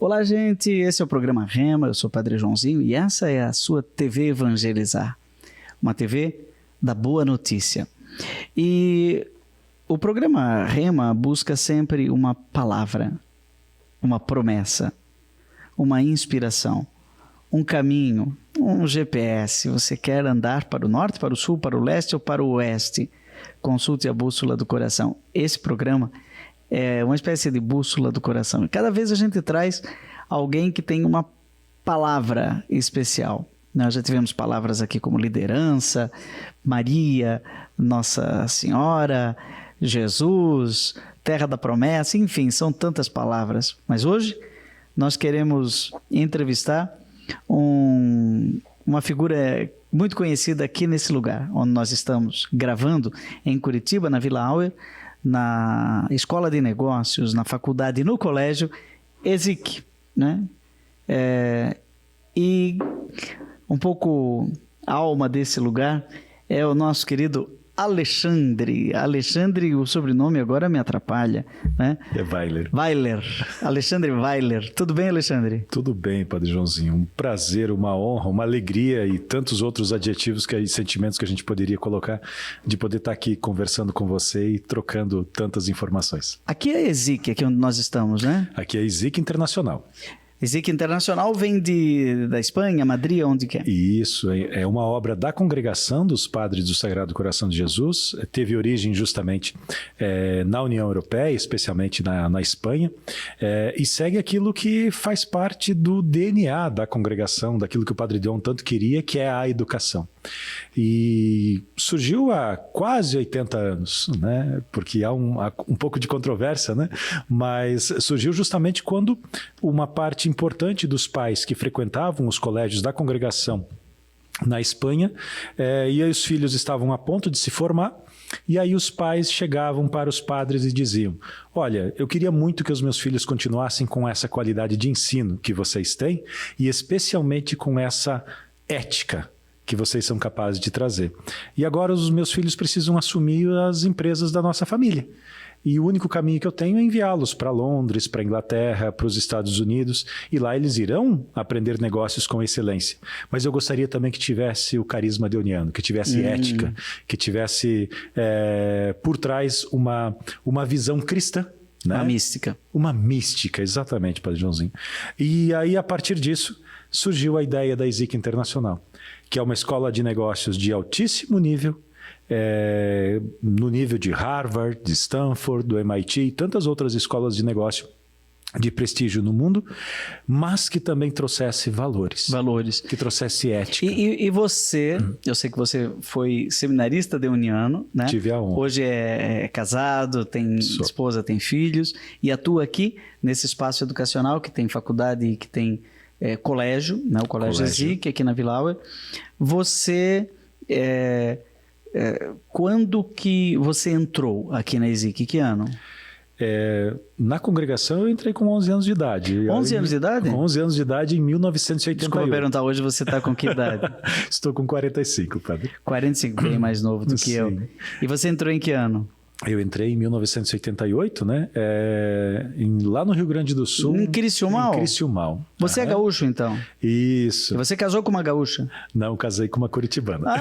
Olá, gente, esse é o programa Rema, eu sou o Padre Joãozinho e essa é a sua TV Evangelizar, uma TV da boa notícia. E o programa Rema busca sempre uma palavra, uma promessa, uma inspiração, um caminho, um GPS. Você quer andar para o norte, para o sul, para o leste ou para o oeste? Consulte a bússola do coração. Esse programa é uma espécie de bússola do coração. E cada vez a gente traz alguém que tem uma palavra especial. Nós já tivemos palavras aqui como liderança, Maria, Nossa Senhora, Jesus, Terra da Promessa, enfim, são tantas palavras. Mas hoje nós queremos entrevistar uma figura muito conhecida aqui nesse lugar, onde nós estamos gravando, em Curitiba, na Vila Auer, na Escola de Negócios, na faculdade e no colégio ESIC, né? E um pouco a alma desse lugar é o nosso querido Alexandre. Alexandre, o sobrenome agora me atrapalha, né? É Weiler. Weiler. Alexandre Weiler. Tudo bem, Alexandre? Tudo bem, Padre Joãozinho. Um prazer, uma honra, uma alegria e tantos outros adjetivos e sentimentos que a gente poderia colocar de poder estar aqui conversando com você e trocando tantas informações. Aqui é ESIC, aqui onde nós estamos, né? Aqui é ESIC Internacional. ESIC Internacional vem da Espanha, Madrid, onde que é? Isso, é uma obra da Congregação dos Padres do Sagrado Coração de Jesus, teve origem justamente na União Europeia, especialmente na Espanha, e segue aquilo que faz parte do DNA da congregação, daquilo que o Padre Dom tanto queria, que é a educação. E surgiu há quase 80 anos, né? Porque há um pouco de controvérsia, né? Mas surgiu justamente quando uma parte importante dos pais que frequentavam os colégios da congregação na Espanha, e aí os filhos estavam a ponto de se formar, e aí os pais chegavam para os padres e diziam: olha, eu queria muito que os meus filhos continuassem com essa qualidade de ensino que vocês têm, e especialmente com essa ética que vocês são capazes de trazer. E agora os meus filhos precisam assumir as empresas da nossa família. E o único caminho que eu tenho é enviá-los para Londres, para a Inglaterra, para os Estados Unidos, e lá eles irão aprender negócios com excelência. Mas eu gostaria também que tivesse o carisma deoniano, que tivesse ética, que tivesse por trás uma visão cristã. Né? Uma mística. Uma mística, exatamente, Padre Joãozinho. E aí, a partir disso, surgiu a ideia da ESIC Internacional, que é uma escola de negócios de altíssimo nível, no nível de Harvard, de Stanford, do MIT e tantas outras escolas de negócio de prestígio no mundo, mas que também trouxesse valores. Que trouxesse ética. E você, eu sei que você foi seminarista deoniano, né? Tive a honra. Hoje é casado, tem esposa, tem filhos, e atua aqui nesse espaço educacional que tem faculdade e que tem colégio, né? O Colégio ESIC, aqui na Vila Auer. Você... quando que você entrou aqui na ESIC? Que ano? Na congregação eu entrei com 11 anos de idade. 11 anos de idade? Com 11 anos de idade em 1988. Desculpa perguntar, hoje você está com que idade? Estou com 45, Padre. 45, bem mais novo do que eu. E você entrou em que ano? Eu entrei em 1988, né? Lá no Rio Grande do Sul. Em Criciúmal? Em Criciúmal. Você é gaúcho, então? Isso. E você casou com uma gaúcha? Não, casei com uma curitibana.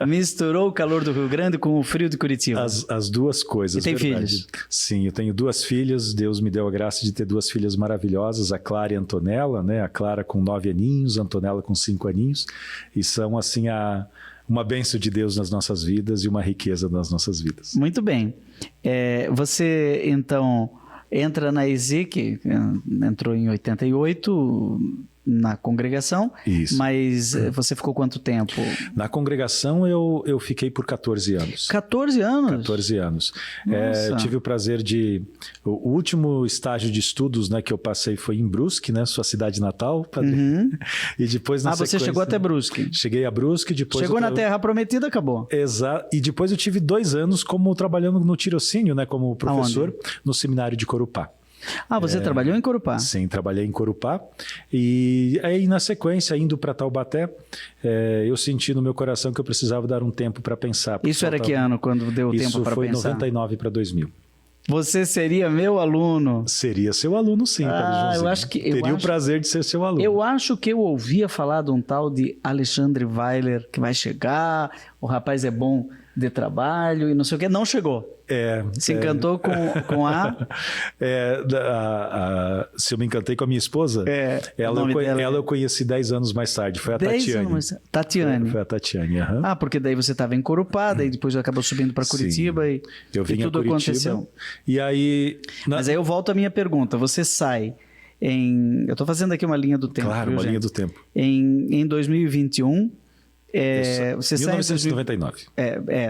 Misturou o calor do Rio Grande com o frio de Curitiba. As duas coisas. E tem filhos? Sim, eu tenho 2 filhas. Deus me deu a graça de ter 2 filhas maravilhosas, a Clara e a Antonella, né? A Clara com 9 aninhos, a Antonella com 5 aninhos. E são, assim, uma bênção de Deus nas nossas vidas e uma riqueza nas nossas vidas. Muito bem. Você, então, entra na ESIC, entrou em 88 na congregação. Isso. Mas você ficou quanto tempo? Na congregação eu fiquei por 14 anos. 14 anos? 14 anos. Eu tive o prazer de... O último estágio de estudos, né, que eu passei foi em Brusque, né, sua cidade natal, Padre. E depois na sequência... você chegou até Brusque? Cheguei a Brusque, depois... Chegou na Terra Prometida, acabou. Exato. E depois eu tive 2 anos trabalhando no tirocínio, né, como professor. Aonde? No seminário de Corupá. Você trabalhou em Corupá? Sim, trabalhei em Corupá. E aí, na sequência, indo para Taubaté, eu senti no meu coração que eu precisava dar um tempo para pensar. Isso era que ano, quando deu tempo para pensar? Isso foi 99 para 2000. Você seria meu aluno? Seria seu aluno, sim, Padre Joãozinho. Eu acho que... Teria o prazer de ser seu aluno. Eu acho que eu ouvia falar de um tal de Alexandre Weiler que vai chegar, o rapaz é bom de trabalho e não sei o que. Não chegou. Se encantou com a... Se eu me encantei com a minha esposa, ela eu conheci 10 anos mais tarde. Foi a Tatiane. Tatiane. Foi a Tatiane, porque daí você estava em Corupá, daí depois acabou subindo para Curitiba e tudo aconteceu. E aí... Mas aí eu volto à minha pergunta. Você sai eu estou fazendo aqui uma linha do tempo. Claro, uma linha do tempo. Em 2021... você 1999.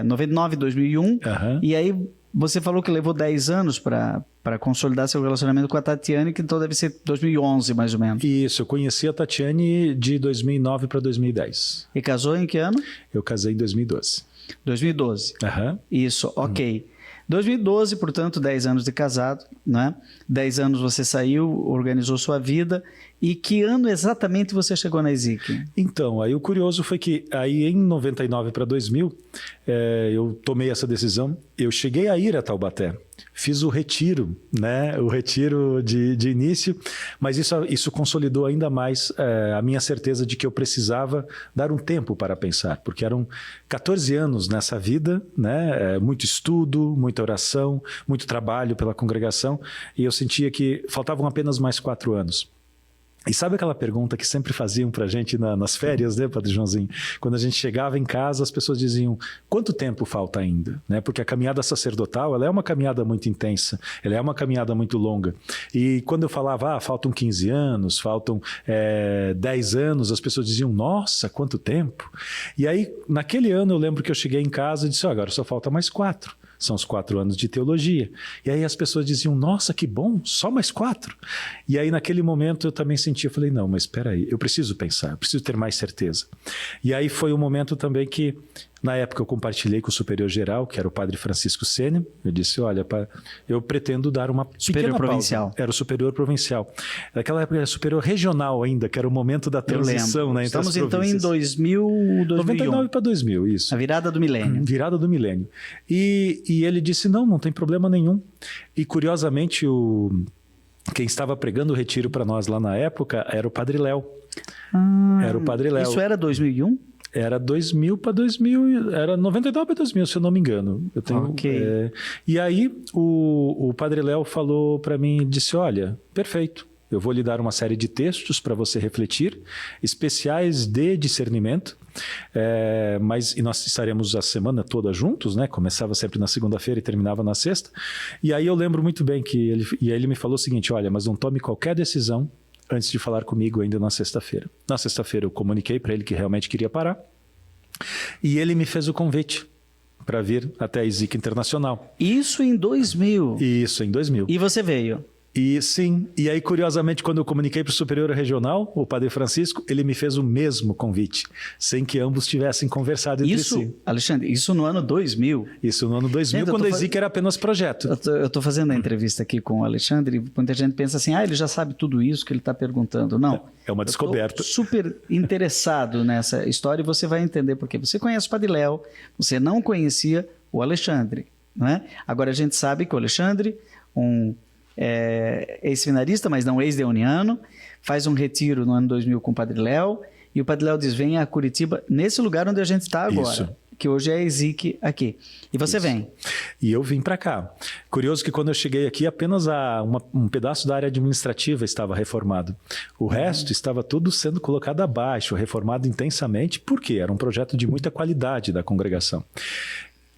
99, 2001. E aí você falou que levou 10 anos para consolidar seu relacionamento com a Tatiane, que então deve ser 2011, mais ou menos. Isso, eu conheci a Tatiane de 2009 para 2010. E casou em que ano? Eu casei em 2012. 2012. Isso, ok. 2012, portanto, 10 anos de casado, né? 10 anos você saiu, organizou sua vida. E que ano exatamente você chegou na ESIC? Então, aí o curioso foi que aí em 99 para 2000, eu tomei essa decisão. Eu cheguei a ir a Taubaté. Fiz o retiro, né? O retiro de início, mas isso consolidou ainda mais a minha certeza de que eu precisava dar um tempo para pensar, porque eram 14 anos nessa vida, né? Muito estudo, muita oração, muito trabalho pela congregação, e eu sentia que faltavam apenas mais 4 anos. E sabe aquela pergunta que sempre faziam pra gente nas férias, né, Padre Joãozinho? Quando a gente chegava em casa, as pessoas diziam, quanto tempo falta ainda? Né? Porque a caminhada sacerdotal, ela é uma caminhada muito intensa, ela é uma caminhada muito longa. E quando eu falava, faltam 15 anos, faltam 10 anos, as pessoas diziam, nossa, quanto tempo? E aí, naquele ano, eu lembro que eu cheguei em casa e disse, agora só falta mais 4. São os 4 anos de teologia. E aí as pessoas diziam, nossa, que bom, só mais 4. E aí naquele momento eu também senti, eu falei, não, mas espera aí, eu preciso pensar, eu preciso ter mais certeza. E aí foi um momento também que, na época eu compartilhei com o superior geral, que era o padre Francisco Sene. Eu disse, olha, eu pretendo dar uma superior provincial. Pausa. Era o superior provincial. Naquela época era superior regional ainda, que era o momento da transição, né, entre Estamos as províncias. Então em 2000, 2001. 99 para 2000, isso. A virada do milênio. Virada do milênio. E ele disse, não tem problema nenhum. E curiosamente, quem estava pregando o retiro para nós lá na época era o Padre Léo. Era o Padre Léo. Isso era 2001? Era 2000 para 2000, era 99 para 2000, se eu não me engano. Eu tenho, e aí o Padre Léo falou para mim, disse, olha, perfeito, eu vou lhe dar uma série de textos para você refletir, especiais de discernimento, e nós estaremos a semana toda juntos, né? Começava sempre na segunda-feira e terminava na sexta. E aí eu lembro muito bem que ele me falou o seguinte, olha, mas não tome qualquer decisão antes de falar comigo ainda na sexta-feira. Na sexta-feira eu comuniquei para ele que realmente queria parar. E ele me fez o convite para vir até a ESIC Internacional. Isso em 2000? Isso, em 2000. E você veio? E sim, e aí curiosamente quando eu comuniquei para o superior regional, o Padre Francisco, ele me fez o mesmo convite, sem que ambos tivessem conversado entre si. Alexandre, isso no ano 2000? Isso no ano 2000, quando a ESIC era apenas projeto. Eu estou fazendo a entrevista aqui com o Alexandre e muita gente pensa assim, ele já sabe tudo isso que ele está perguntando. Não. É uma descoberta. Eu estou super interessado nessa história e você vai entender por quê. Você conhece o Padre Léo, você não conhecia o Alexandre, não é? Agora a gente sabe que o Alexandre, ex-seminarista, mas não ex-deoniano, faz um retiro no ano 2000 com o Padre Léo, e o Padre Léo diz, venha a Curitiba, nesse lugar onde a gente está agora, Isso. que hoje é a ESIC aqui. E você vem. E eu vim para cá. Curioso que quando eu cheguei aqui, apenas um pedaço da área administrativa estava reformado. O resto estava tudo sendo colocado abaixo, reformado intensamente, porque era um projeto de muita qualidade da congregação.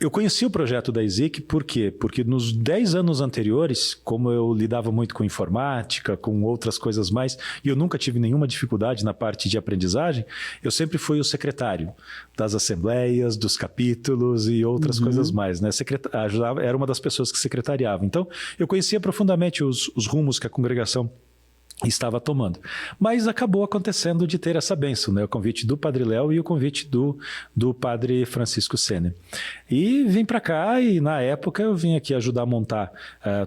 Eu conheci o projeto da ESIC, por quê? Porque nos 10 anos anteriores, como eu lidava muito com informática, com outras coisas mais, e eu nunca tive nenhuma dificuldade na parte de aprendizagem, eu sempre fui o secretário das assembleias, dos capítulos e outras coisas mais, né? Era uma das pessoas que secretariava. Então, eu conhecia profundamente os rumos que a congregação estava tomando. Mas acabou acontecendo de ter essa bênção, né? O convite do Padre Léo e o convite do Padre Francisco Sene. E vim para cá e, na época, eu vim aqui ajudar a montar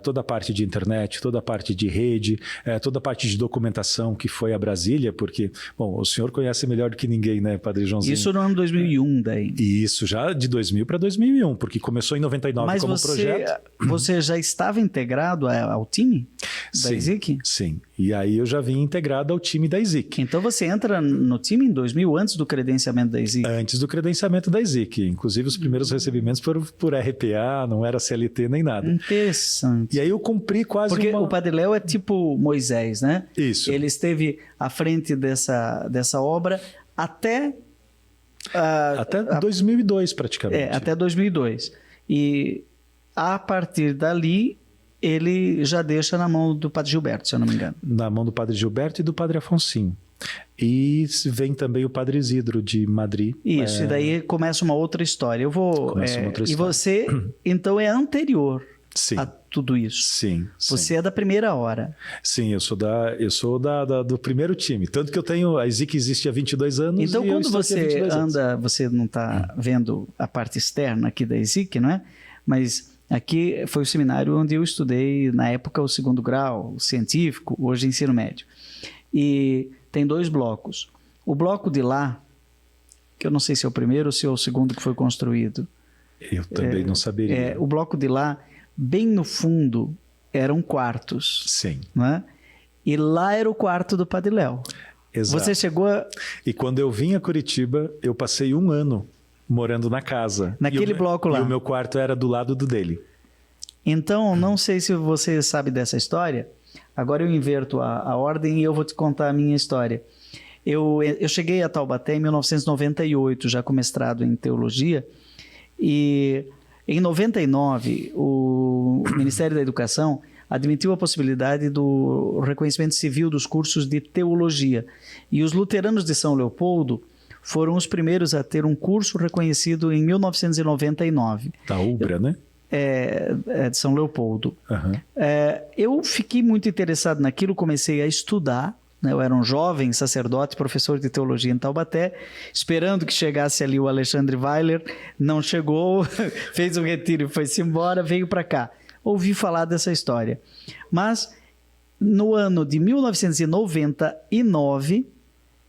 toda a parte de internet, toda a parte de rede, toda a parte de documentação que foi a Brasília, porque, bom, o senhor conhece melhor do que ninguém, né, Padre Joãozinho? Isso no ano 2001 daí. E isso já de 2000 para 2001, porque começou em 99 Mas como projeto. Você já estava integrado ao time da ISIC? Sim. E aí eu já vim integrado ao time da ISIC. Então você entra no time em 2000, antes do credenciamento da ISIC? Antes do credenciamento da ISIC. Inclusive os primeiros recebimentos foram por RPA, não era CLT nem nada. Interessante. E aí eu cumpri quase Porque o Padre Léo é tipo Moisés, né? Isso. Ele esteve à frente dessa obra até... até 2002 praticamente. Até 2002. E a partir dali... ele já deixa na mão do Padre Gilberto, se eu não me engano. Na mão do Padre Gilberto e do Padre Afonsinho. E vem também o Padre Isidro de Madrid. Isso, e daí começa uma outra história. Começa uma outra história. E você, então, é anterior a tudo isso. Sim. Você é da primeira hora. Sim, eu sou do primeiro time. Tanto que eu tenho... A ISIC existe há 22 anos. Então, e quando você anda... anos. Você não está vendo a parte externa aqui da ISIC, não é? Mas... aqui foi o seminário onde eu estudei, na época, o 2º grau, o científico, hoje ensino médio. E tem 2 blocos. O bloco de lá, que eu não sei se é o primeiro ou se é o segundo que foi construído. Eu também não saberia. O bloco de lá, bem no fundo, eram quartos. Sim. Né? E lá era o quarto do Padre Léo. Exato. Você chegou a... E quando eu vim a Curitiba, eu passei 1 ano morando na casa. Naquele bloco lá. E o meu quarto era do lado do dele. Então, não sei se você sabe dessa história. Agora eu inverto a ordem e eu vou te contar a minha história. Eu cheguei a Taubaté em 1998, já com mestrado em teologia. E em 99, o Ministério da Educação admitiu a possibilidade do reconhecimento civil dos cursos de teologia. E os luteranos de São Leopoldo foram os primeiros a ter um curso reconhecido em 1999. Da UBRA, né? De São Leopoldo. Uhum. Eu fiquei muito interessado naquilo, comecei a estudar, né? Eu era um jovem sacerdote, professor de teologia em Taubaté, esperando que chegasse ali o Alexandre Weiler, não chegou, fez um retiro e foi-se embora, veio para cá. Ouvi falar dessa história. Mas, no ano de 1999...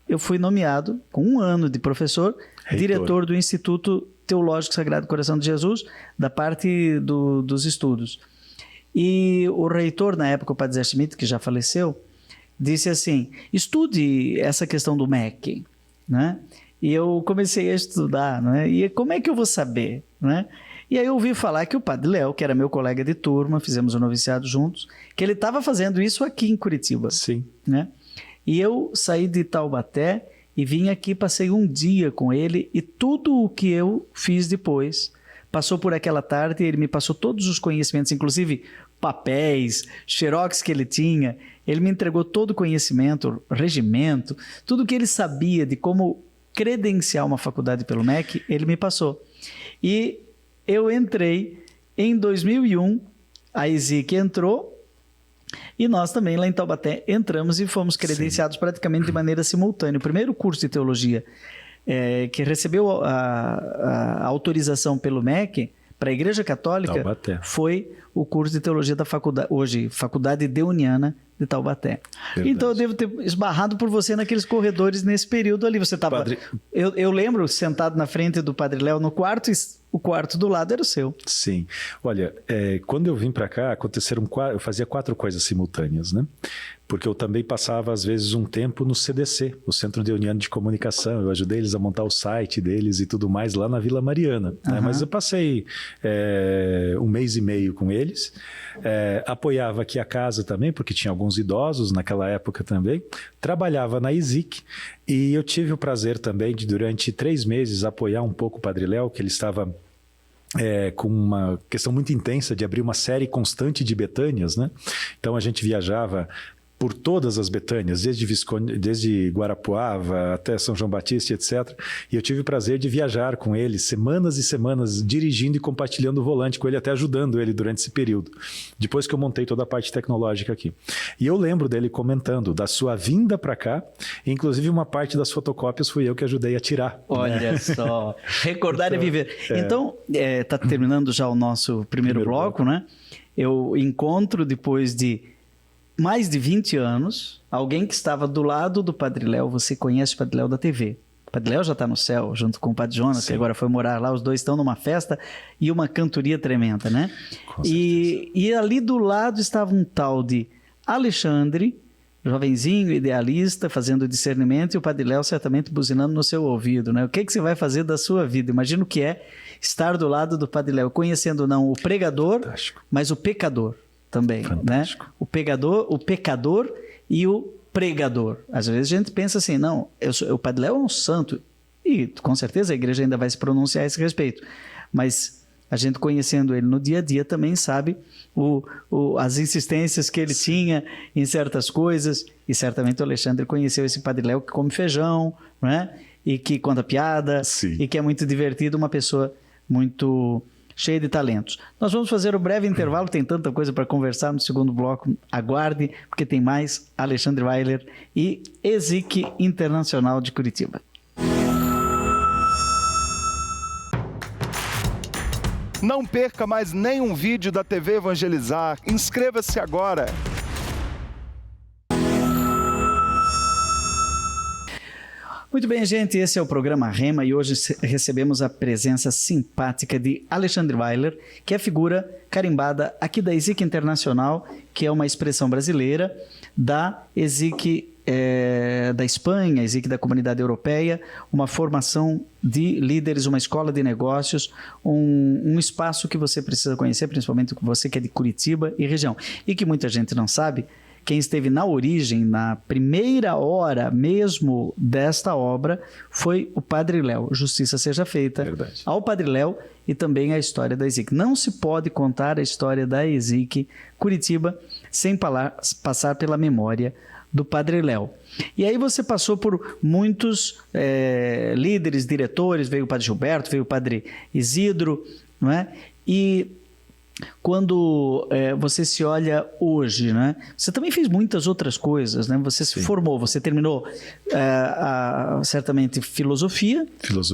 eu fui nomeado, com 1 ano de professor, diretor do Instituto Teológico Sagrado Coração de Jesus, da parte dos estudos. E o reitor, na época, o Padre Zé Schmidt, que já faleceu, disse assim, estude essa questão do MEC, né? E eu comecei a estudar, né? E como é que eu vou saber, né? E aí eu ouvi falar que o Padre Léo, que era meu colega de turma, fizemos o noviciado juntos, que ele estava fazendo isso aqui em Curitiba. Sim. Né? E eu saí de Taubaté e vim aqui, passei um dia com ele e tudo o que eu fiz depois passou por aquela tarde, ele me passou todos os conhecimentos, inclusive papéis, xerox que ele tinha, ele me entregou todo o conhecimento, regimento, tudo que ele sabia de como credenciar uma faculdade pelo MEC, ele me passou. E eu entrei em 2001, a ISIC entrou, e nós também, lá em Taubaté, entramos e fomos credenciados praticamente de maneira simultânea. O primeiro curso de teologia que recebeu a autorização pelo MEC para a Igreja Católica Taubaté. Foi o curso de teologia da faculdade, hoje Faculdade Deuniana de Taubaté. Verdade. Então eu devo ter esbarrado por você naqueles corredores nesse período ali. Você estava. Eu lembro sentado na frente do Padre Léo no quarto, e o quarto do lado era o seu. Sim. Olha, quando eu vim para cá, eu fazia 4 coisas simultâneas, né? Porque eu também passava, às vezes, um tempo no CDC, o Centro Deuniano de Comunicação. Eu ajudei eles a montar o site deles e tudo mais lá na Vila Mariana. Né? Mas eu passei 1 mês e meio com eles. Apoiava aqui a casa também, porque tinha alguns idosos naquela época também. Trabalhava na ISIC e eu tive o prazer também de, durante 3 meses, apoiar um pouco o Padre Léo, que ele estava... com uma questão muito intensa de abrir uma série constante de Betânias, né? Então a gente viajava por todas as Betânias, desde Guarapuava até São João Batista, etc. E eu tive o prazer de viajar com ele semanas e semanas, dirigindo e compartilhando o volante com ele, até ajudando ele durante esse período, depois que eu montei toda a parte tecnológica aqui. E eu lembro dele comentando da sua vinda para cá, inclusive uma parte das fotocópias fui eu que ajudei a tirar. Olha só, recordar e viver. Então, está terminando já o nosso primeiro bloco, né? Eu encontro depois de mais de 20 anos, alguém que estava do lado do Padre Léo. Você conhece o Padre Léo da TV. O Padre Léo já está no céu, junto com o Padre Jonas, que agora foi morar lá. Os dois estão numa festa e uma cantoria tremenda, né? E ali do lado estava um tal de Alexandre, jovenzinho, idealista, fazendo discernimento, e o Padre Léo certamente buzinando no seu ouvido, né? O que você vai fazer da sua vida? Imagina o que é estar do lado do Padre Léo, conhecendo não o pregador, fantástico, mas o pecador também, fantástico, né? O pecador e o pregador. Às vezes a gente pensa assim, não, o Padre Léo é um santo, e com certeza a igreja ainda vai se pronunciar a esse respeito, mas a gente conhecendo ele no dia a dia também sabe as insistências que ele tinha em certas coisas, e certamente o Alexandre conheceu esse Padre Léo que come feijão, né? E que conta piada, e que é muito divertido, uma pessoa muito cheia de talentos. Nós vamos fazer um breve intervalo, tem tanta coisa para conversar no segundo bloco, aguarde, porque tem mais Alexandre Weiler e ESIC Internacional de Curitiba. Não perca mais nenhum vídeo da TV Evangelizar. Inscreva-se agora. Muito bem, gente, esse é o programa Rema e hoje recebemos a presença simpática de Alexandre Weiler, que é figura carimbada aqui da ESIC Internacional, que é uma expressão brasileira da ESIC da Espanha, ESIC da Comunidade Europeia, uma formação de líderes, uma escola de negócios, um espaço que você precisa conhecer, principalmente você que é de Curitiba e região. E que muita gente não sabe, quem esteve na origem, na primeira hora mesmo desta obra, foi o Padre Léo. Justiça seja feita ao Padre Léo e também a história da ESIC. Não se pode contar a história da ESIC Curitiba sem passar pela memória do Padre Léo. E aí você passou por muitos líderes, diretores, veio o Padre Gilberto, veio o Padre Isidro, não é? E quando você se olha hoje, né? Você também fez muitas outras coisas, né? Você se formou, você terminou certamente filosofia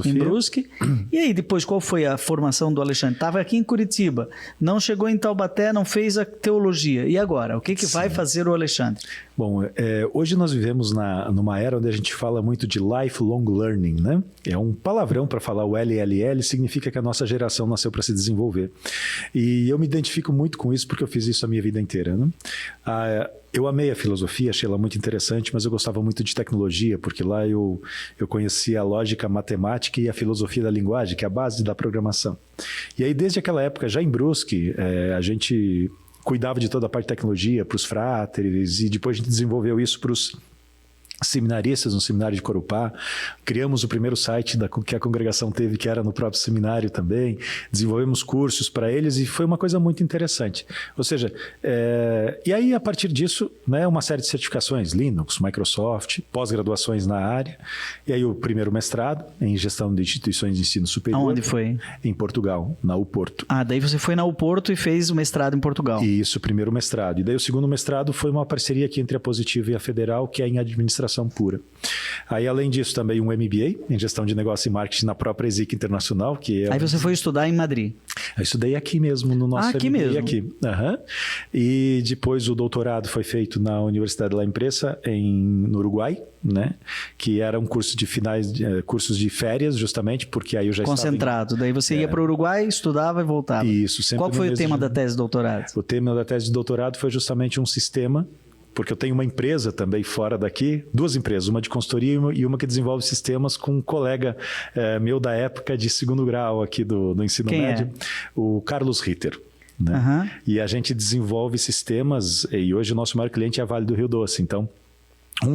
em Brusque. E aí depois qual foi a formação do Alexandre? Estava aqui em Curitiba, não chegou em Taubaté, não fez a teologia. E agora? O que vai fazer o Alexandre? Bom, hoje nós vivemos numa era onde a gente fala muito de lifelong learning, né? É um palavrão para falar o LLL, significa que a nossa geração nasceu para se desenvolver. E eu me identifico muito com isso porque eu fiz isso a minha vida inteira, né? Eu amei a filosofia, achei ela muito interessante, mas eu gostava muito de tecnologia, porque lá eu conhecia a lógica matemática e a filosofia da linguagem, que é a base da programação. E aí, desde aquela época, já em Brusque, a gente cuidava de toda a parte de tecnologia para os fráteres, e depois a gente desenvolveu isso para os seminaristas no seminário de Corupá. Criamos o primeiro site que a congregação teve, que era no próprio seminário também. Desenvolvemos cursos para eles e foi uma coisa muito interessante. Ou seja, e aí a partir disso, né, uma série de certificações, Linux, Microsoft, pós-graduações na área. E aí o primeiro mestrado em gestão de instituições de ensino superior. Aonde foi? Em Portugal, na UPorto. Daí você foi na UPorto e fez o mestrado em Portugal. Isso, o primeiro mestrado. E daí o segundo mestrado foi uma parceria aqui entre a Positiva e a Federal, que é em administração pura. Aí, além disso, também um MBA em gestão de negócio e marketing na própria ESIC Internacional, que é... Aí você foi estudar em Madrid? Eu estudei aqui mesmo, no nosso aqui MBA mesmo. Aqui. Uhum. E depois o doutorado foi feito na Universidade La Impresa, no Uruguai, né? Que era um curso de cursos de férias, justamente, porque aí eu já concentrado. Daí você ia para o Uruguai, estudava e voltava. Isso. Sempre. Qual foi o tema da tese de doutorado? O tema da tese de doutorado foi justamente um sistema, porque eu tenho uma empresa também fora daqui, duas empresas, uma de consultoria e uma que desenvolve sistemas com um colega meu da época de segundo grau aqui do ensino médio, o Carlos Ritter. Né? Uhum. E a gente desenvolve sistemas, e hoje o nosso maior cliente é a Vale do Rio Doce, então Um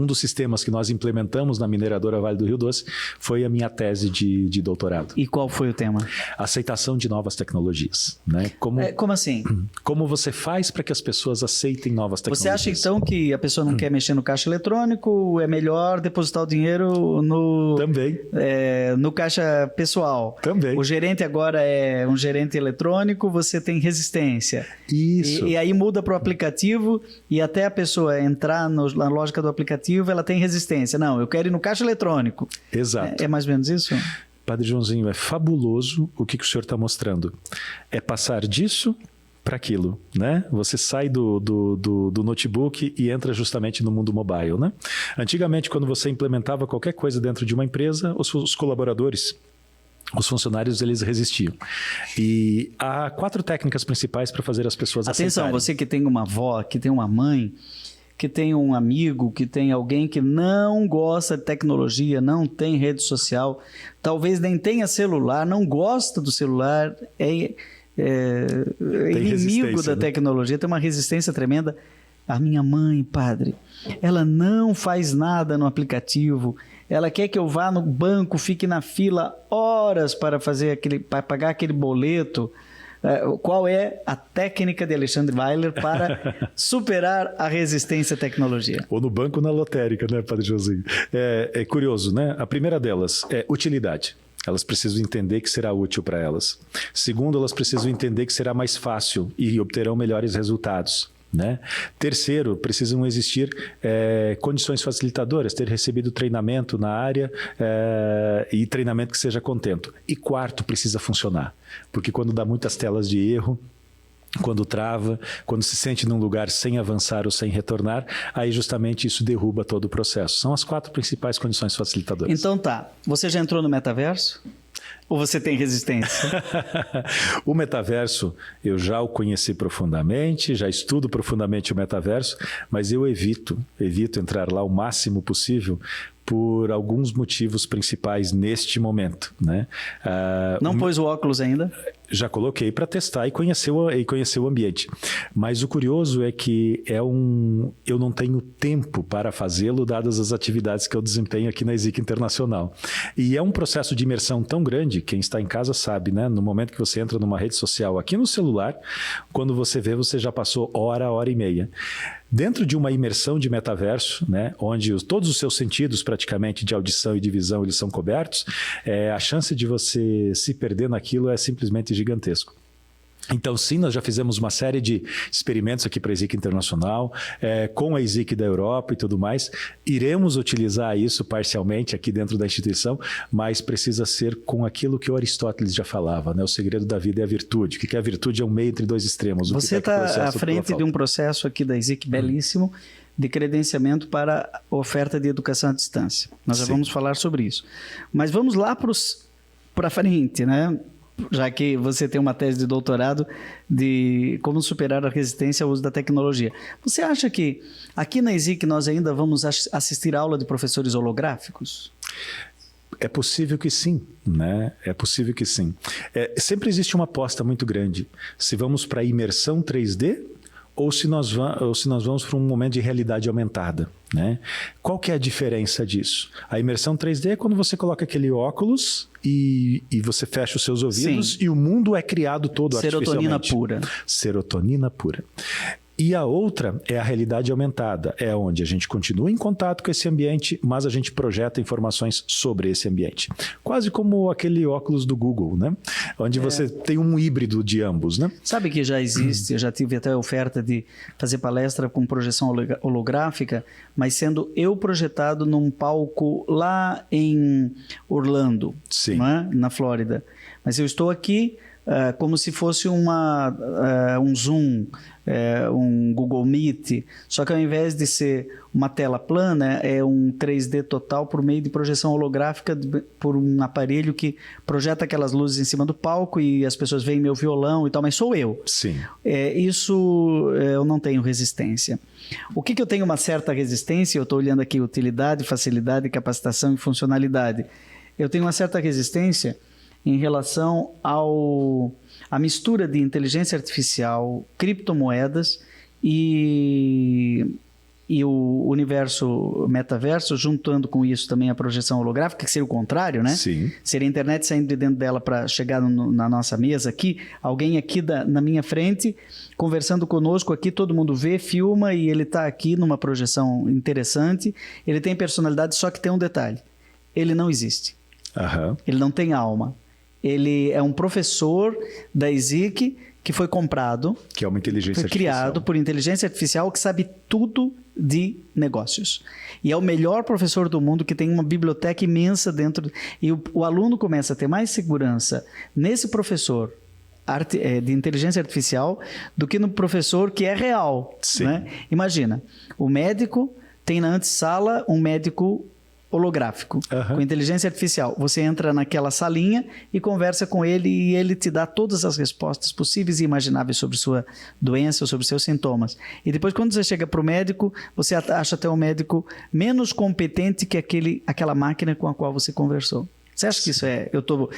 dos sistemas que nós implementamos na mineradora Vale do Rio Doce foi a minha tese de doutorado. E qual foi o tema? Aceitação de novas tecnologias, né? Como assim? Como você faz para que as pessoas aceitem novas tecnologias? Você acha então que a pessoa não quer mexer no caixa eletrônico, é melhor depositar o dinheiro Também. No caixa pessoal? Também. O gerente agora é um gerente eletrônico, você tem resistência. Isso. E aí muda para o aplicativo e até a pessoa entrar na lógica do aplicativo, ela tem resistência. Não, eu quero ir no caixa eletrônico. Exato. É mais ou menos isso? Padre Joãozinho, é fabuloso o que o senhor está mostrando. É passar disso para aquilo, né? Você sai do notebook e entra justamente no mundo mobile, né? Antigamente, quando você implementava qualquer coisa dentro de uma empresa, os colaboradores, os funcionários, eles resistiam. E há 4 técnicas principais para fazer as pessoas aceitarem. Atenção, você que tem uma avó, que tem uma mãe, que tem um amigo, que tem alguém que não gosta de tecnologia, não tem rede social, talvez nem tenha celular, não gosta do celular, é inimigo da tecnologia, tem uma resistência tremenda. A minha mãe, padre, ela não faz nada no aplicativo, ela quer que eu vá no banco, fique na fila horas para pagar aquele boleto. Qual é a técnica de Alexandre Weiler para superar a resistência à tecnologia? Ou no banco, na lotérica, né, Padre Joãozinho? É curioso, né? A primeira delas é utilidade. Elas precisam entender que será útil para elas. Segundo, elas precisam entender que será mais fácil e obterão melhores resultados, né? Terceiro, precisam existir condições facilitadoras, ter recebido treinamento na área e treinamento que seja contento. E quarto, precisa funcionar, porque quando dá muitas telas de erro, quando trava, quando se sente num lugar sem avançar ou sem retornar, aí justamente isso derruba todo o processo. São as 4 principais condições facilitadoras. Então tá, você já entrou no metaverso? Ou você tem resistência? O metaverso, eu já o conheci profundamente, já estudo profundamente o metaverso, mas eu evito entrar lá o máximo possível por alguns motivos principais neste momento, né? Não pôs o óculos ainda? Já coloquei para testar e conhecer o ambiente. Mas o curioso é que eu não tenho tempo para fazê-lo, dadas as atividades que eu desempenho aqui na ESIC Internacional. E é um processo de imersão tão grande, quem está em casa sabe, né? No momento que você entra numa rede social aqui no celular, quando você vê, você já passou hora e meia. Dentro de uma imersão de metaverso, né, onde todos os seus sentidos praticamente de audição e de visão eles são cobertos, a chance de você se perder naquilo é simplesmente gigantesco. Então, sim, nós já fizemos uma série de experimentos aqui para a ESIC Internacional, com a ESIC da Europa e tudo mais. Iremos utilizar isso parcialmente aqui dentro da instituição, mas precisa ser com aquilo que o Aristóteles já falava, né? O segredo da vida é a virtude. O que é a virtude? É um meio entre 2 extremos. Você está à frente de um processo aqui da ESIC belíssimo de credenciamento para oferta de educação à distância. Nós já vamos falar sobre isso. Mas vamos lá para frente, né? Já que você tem uma tese de doutorado de como superar a resistência ao uso da tecnologia. Você acha que aqui na ESIC nós ainda vamos assistir aula de professores holográficos? É possível que sim, né? É possível que sim. Sempre existe uma aposta muito grande. Se vamos para a imersão 3D ou se nós vamos para um momento de realidade aumentada, né? Qual que é a diferença disso? A imersão 3D é quando você coloca aquele óculos e você fecha os seus ouvidos e o mundo é criado todo artificialmente. Serotonina pura. Serotonina pura. E a outra é a realidade aumentada, é onde a gente continua em contato com esse ambiente, mas a gente projeta informações sobre esse ambiente. Quase como aquele óculos do Google, né? Onde você tem um híbrido de ambos, né? Sabe que já existe, eu já tive até a oferta de fazer palestra com projeção holográfica, mas sendo eu projetado num palco lá em Orlando, não é? Na Flórida. Mas eu estou aqui como se fosse um Zoom, um Google Meet, só que ao invés de ser uma tela plana, é um 3D total por meio de projeção holográfica por um aparelho que projeta aquelas luzes em cima do palco e as pessoas veem meu violão e tal, mas sou eu. Sim. Isso eu não tenho resistência. O que eu tenho uma certa resistência? Eu estou olhando aqui utilidade, facilidade, capacitação e funcionalidade. Eu tenho uma certa resistência em relação à mistura de inteligência artificial, criptomoedas e e o universo metaverso, juntando com isso também a projeção holográfica, que seria o contrário, né? Sim. Seria a internet saindo de dentro dela para chegar na nossa mesa aqui, alguém aqui na minha frente, conversando conosco aqui, todo mundo vê, filma e ele está aqui numa projeção interessante. Ele tem personalidade, só que tem um detalhe. Ele não existe. Aham. Ele não tem alma. Ele é um professor da ESIC que foi comprado, Que é uma inteligência foi criado artificial. por inteligência artificial que sabe tudo de negócios. E é o melhor professor do mundo, que tem uma biblioteca imensa dentro. E o aluno começa a ter mais segurança nesse professor de inteligência artificial do que no professor que é real. Sim. Né? Imagina, o médico tem na antessala um médico holográfico, com inteligência artificial. Você entra naquela salinha e conversa com ele e ele te dá todas as respostas possíveis e imagináveis sobre sua doença ou sobre seus sintomas. E depois, quando você chega para o médico, você acha até o médico menos competente que aquela máquina com a qual você conversou. Você acha que isso é... Eu estou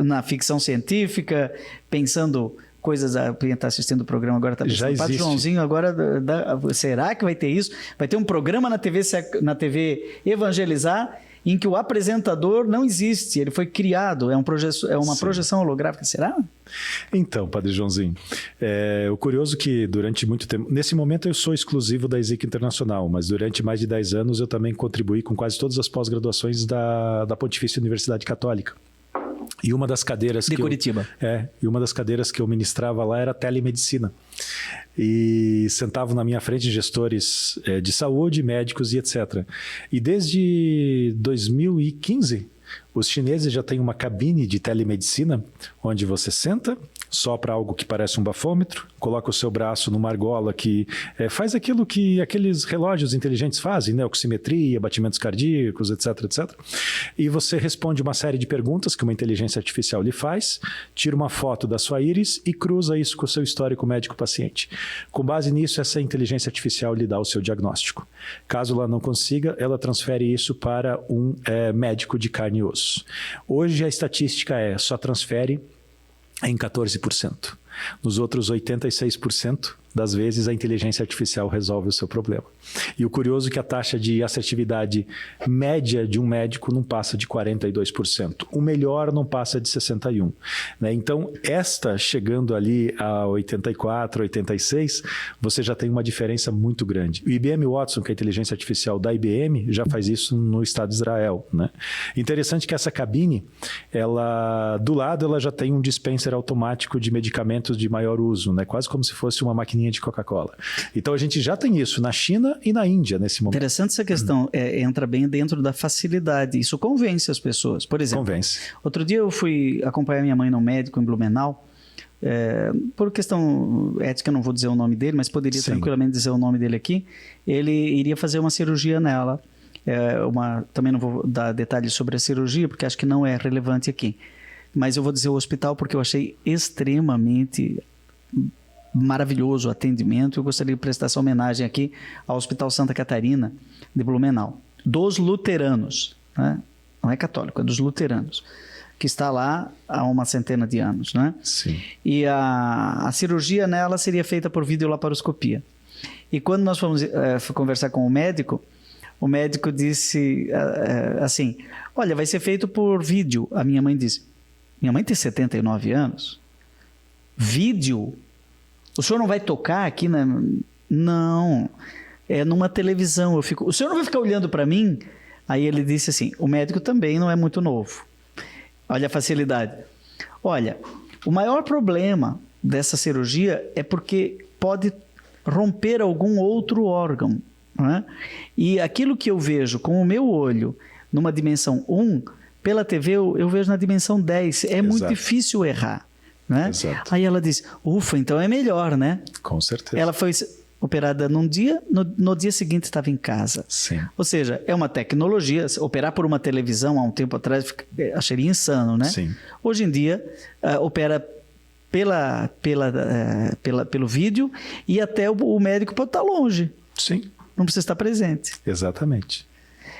na ficção científica, pensando... coisas, quem está assistindo o programa agora está pensando, Padre Joãozinho, agora será que vai ter isso? Vai ter um programa na TV Evangelizar em que o apresentador não existe, ele foi criado, é uma projeção holográfica, será? Então, Padre Joãozinho, o curioso que durante muito tempo, nesse momento eu sou exclusivo da ESIC Internacional, mas durante mais de 10 anos eu também contribuí com quase todas as pós-graduações da Pontifícia Universidade Católica. E uma das cadeiras de Curitiba. E uma das cadeiras que eu ministrava lá era telemedicina. E sentavam na minha frente gestores de saúde, médicos e etc. E desde 2015, os chineses já têm uma cabine de telemedicina, onde você senta, sopra algo que parece um bafômetro, coloca o seu braço numa argola que faz aquilo que aqueles relógios inteligentes fazem, né? Oximetria, batimentos cardíacos, etc, etc. E você responde uma série de perguntas que uma inteligência artificial lhe faz, tira uma foto da sua íris e cruza isso com o seu histórico médico-paciente. Com base nisso, essa inteligência artificial lhe dá o seu diagnóstico. Caso ela não consiga, ela transfere isso para um médico de carne e osso. Hoje a estatística só transfere em 14%. Nos outros 86% das vezes a inteligência artificial resolve o seu problema. E o curioso é que a taxa de assertividade média de um médico não passa de 42%. O melhor não passa de 61%. Né? Então, chegando ali a 84%, 86%, você já tem uma diferença muito grande. O IBM Watson, que é a inteligência artificial da IBM, já faz isso no Estado de Israel. Né? Interessante que essa cabine, do lado ela já tem um dispenser automático de medicamentos de maior uso, né? Quase como se fosse uma maquininha de Coca-Cola. Então a gente já tem isso na China e na Índia nesse momento. Interessante essa questão, entra bem dentro da facilidade, isso convence as pessoas. Por exemplo, outro dia eu fui acompanhar minha mãe no médico em Blumenau, por questão ética eu não vou dizer o nome dele, mas poderia tranquilamente dizer o nome dele aqui. Ele iria fazer uma cirurgia nela, também não vou dar detalhes sobre a cirurgia porque acho que não é relevante aqui, mas eu vou dizer o hospital porque eu achei extremamente maravilhoso o atendimento. Eu gostaria de prestar essa homenagem aqui ao Hospital Santa Catarina de Blumenau, dos luteranos, né? Não é católico, é dos luteranos, que está lá há uma centena de anos, né? Sim. E a cirurgia nela seria feita por videolaparoscopia. E quando nós fomos conversar com o médico disse assim, olha, vai ser feito por vídeo. A minha mãe disse, minha mãe tem 79 anos, vídeo? O senhor não vai tocar aqui? Não, é numa televisão. O senhor não vai ficar olhando para mim? Aí ele disse assim, o médico também não é muito novo. Olha a facilidade. Olha, o maior problema dessa cirurgia é porque pode romper algum outro órgão, né? E aquilo que eu vejo com o meu olho numa dimensão 1, pela TV eu vejo na dimensão 10. É muito difícil errar, né? Exato. Aí ela disse, ufa, então é melhor, né? Com certeza. Ela foi operada num dia, no dia seguinte estava em casa. Sim. Ou seja, é uma tecnologia. Operar por uma televisão há um tempo atrás acharia insano, né? Sim. Hoje em dia, opera pelo vídeo e até o médico pode estar longe. Sim. Não precisa estar presente. Exatamente.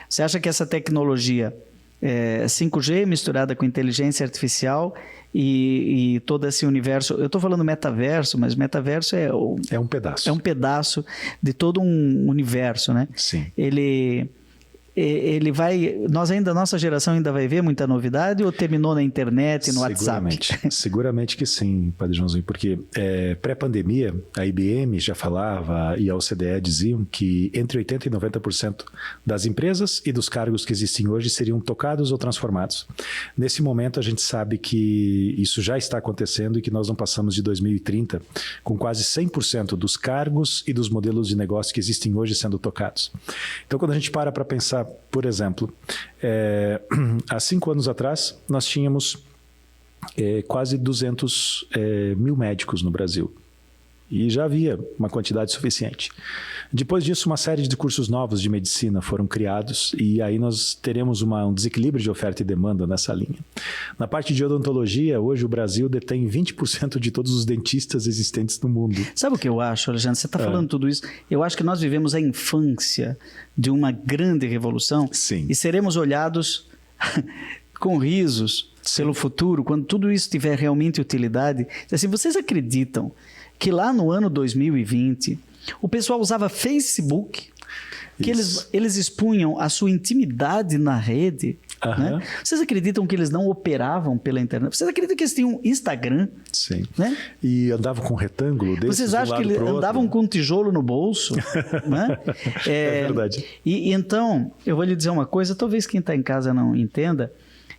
Você acha que essa tecnologia 5G misturada com inteligência artificial e todo esse universo. Eu estou falando metaverso, mas metaverso é um pedaço. É um pedaço de todo um universo, né? Sim. Ele vai... nossa geração ainda vai ver muita novidade ou terminou na internet, no WhatsApp? Seguramente que sim, Padre Joãozinho, porque pré-pandemia, a IBM já falava e a OCDE diziam que entre 80% e 90% das empresas e dos cargos que existem hoje seriam tocados ou transformados. Nesse momento, a gente sabe que isso já está acontecendo e que nós não passamos de 2030 com quase 100% dos cargos e dos modelos de negócio que existem hoje sendo tocados. Então, quando a gente para pensar, por exemplo, há 5 anos atrás, nós tínhamos quase 200 mil médicos no Brasil. E já havia uma quantidade suficiente. Depois disso, uma série de cursos novos de medicina foram criados e aí nós teremos um desequilíbrio de oferta e demanda nessa linha. Na parte de odontologia, hoje o Brasil detém 20% de todos os dentistas existentes no mundo. Sabe o que eu acho, Alexandre? Você está falando tudo isso. Eu acho que nós vivemos a infância de uma grande revolução. Sim. E seremos olhados com risos pelo futuro, quando tudo isso tiver realmente utilidade. Assim, vocês acreditam que lá no ano 2020, o pessoal usava Facebook, que eles expunham a sua intimidade na rede? Né? Vocês acreditam que eles não operavam pela internet? Vocês acreditam que eles tinham Instagram? Sim. Né? E andavam com um retângulo desses? Vocês acham que eles andavam com um tijolo no bolso? Né? É verdade. E então, eu vou lhe dizer uma coisa, talvez quem está em casa não entenda.